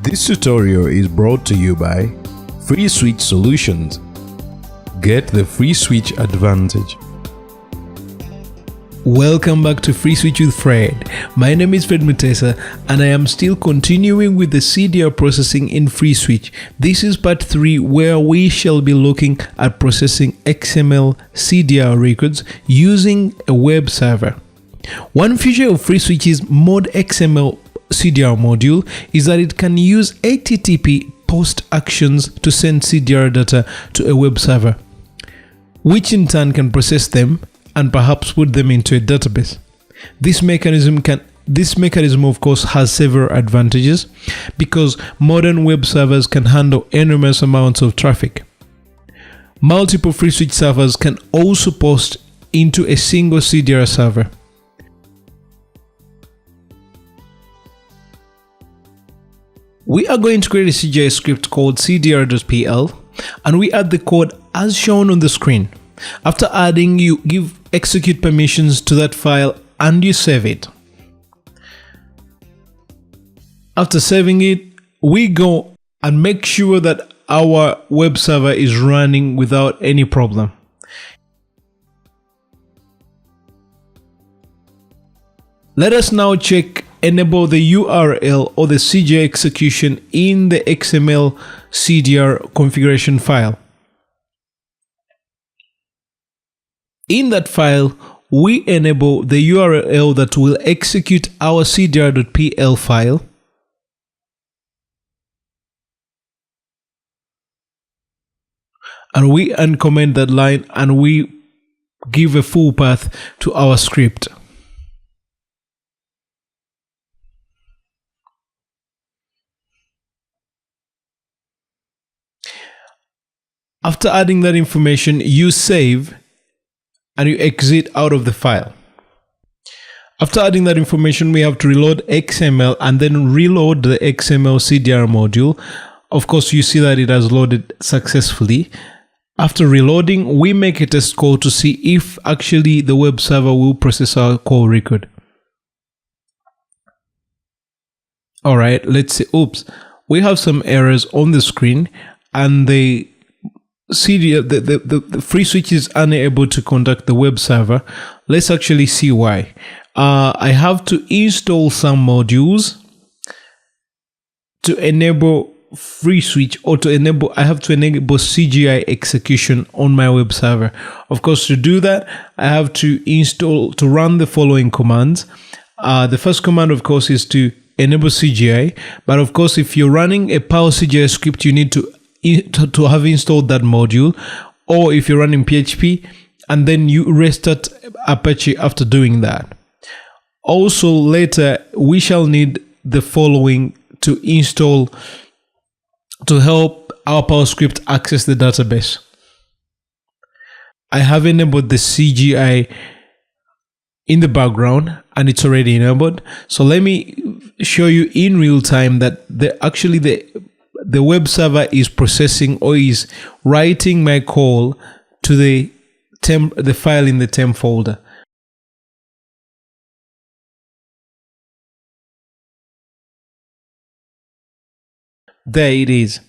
This tutorial is brought to you by FreeSWITCH Solutions. Get the FreeSWITCH advantage. Welcome back to FreeSWITCH with Fred. My name is Fred Mutesa and I am still continuing with the CDR processing in FreeSWITCH. This is part 3 where we shall be looking at processing XML CDR records using a web server. One feature of FreeSWITCH's Mod XML CDR module is that it can use HTTP post actions to send CDR data to a web server, which in turn can process them and perhaps put them into a database. This mechanism of course has several advantages because modern web servers can handle enormous amounts of traffic. Multiple FreeSWITCH servers can also post into a single CDR server. We are going to create a CGI script called CDR.pl and we add the code as shown on the screen. After adding, you give execute permissions to that file and you save it. After saving it, we go and make sure that our web server is running without any problem. Let us now enable the URL or the CGI execution in the XML CDR configuration file. In that file, we enable the URL that will execute our CDR.pl file. And we uncomment that line and we give a full path to our script. After adding that information, you save and you exit out of the file. After adding that information, we have to reload XML and then reload the XML CDR module. Of course, you see that it has loaded successfully. After reloading, we make a test call to see if actually the web server will process our call record. All right, let's see. Oops, we have some errors on the screen and the FreeSWITCH is unable to contact the web server. Let's actually see why. I have to install some modules to enable FreeSWITCH, or I have to enable CGI execution on my web server. Of course, to do that, I have to run the following commands. The first command, of course, is to enable CGI. But of course, if you're running a Power CGI script, you need to have installed that module, or if you're running PHP and then you restart Apache after doing that. Also later we shall need the following to install to help our PowerScript access the database. I have enabled the CGI in the background and it's already enabled. So let me show you in real time that the web server is processing or is writing my call to the file in the temp folder. There it is.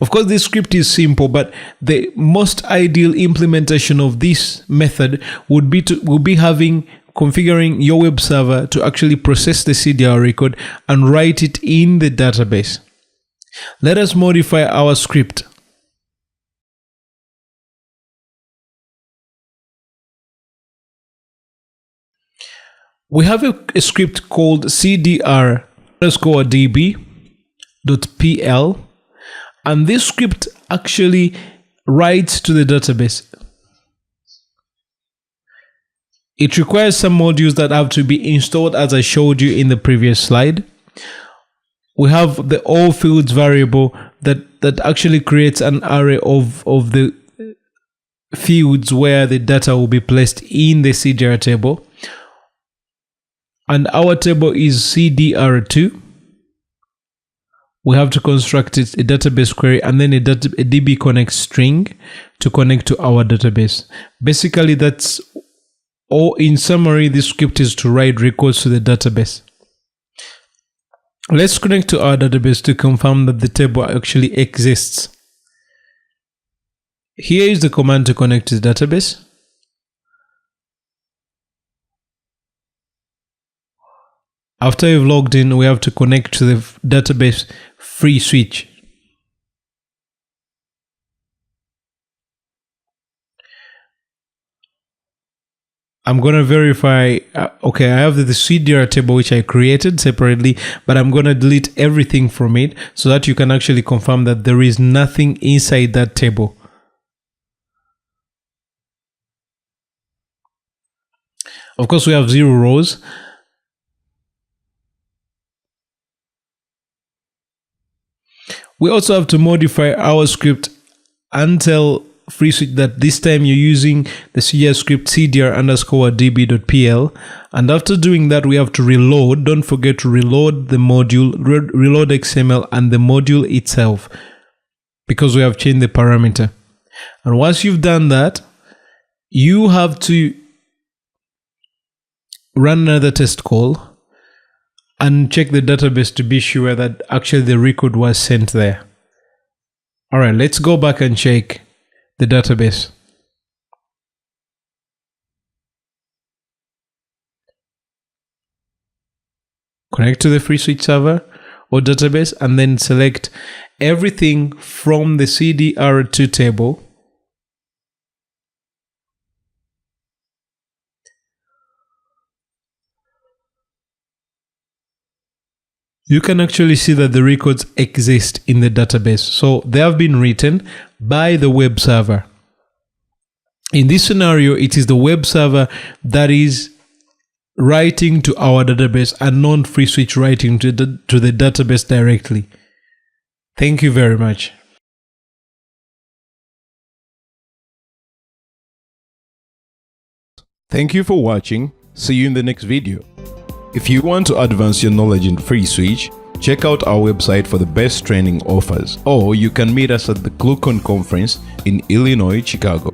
Of course, this script is simple, but the most ideal implementation of this method would be configuring your web server to actually process the CDR record and write it in the database. Let us modify our script. We have a script called CDR_db.pl, and this script actually writes to the database. It requires some modules that have to be installed as I showed you in the previous slide. We have the all fields variable that actually creates an array of the fields where the data will be placed in the CDR table. And our table is CDR2. We have to construct a database query and then a DB connect string to connect to our database. Basically, that's all. In summary, this script is to write records to the database. Let's connect to our database to confirm that the table actually exists. Here is the command to connect to the database. After you've logged in, we have to connect to the database FreeSWITCH. I'm going to verify, okay, I have the CDR table which I created separately, but I'm going to delete everything from it so that you can actually confirm that there is nothing inside that table. Of course, we have 0 rows. We also have to modify our script and tell FreeSWITCH that this time you're using the CDR script cdr_db.pl, and after doing that we have to reload. Don't forget to reload the module, reload XML and the module itself, because we have changed the parameter. And once you've done that, you have to run another test call and check the database to be sure that actually the record was sent there. All right, let's go back and check the database. Connect to the FreeSWITCH server or database and then select everything from the CDR2 table. You can actually see that the records exist in the database. So they have been written by the web server. In this scenario, it is the web server that is writing to our database and not FreeSWITCH writing to the database directly. Thank you very much. Thank you for watching. See you in the next video. If you want to advance your knowledge in FreeSWITCH, check out our website for the best training offers, or you can meet us at the ClueCon conference in Illinois, Chicago.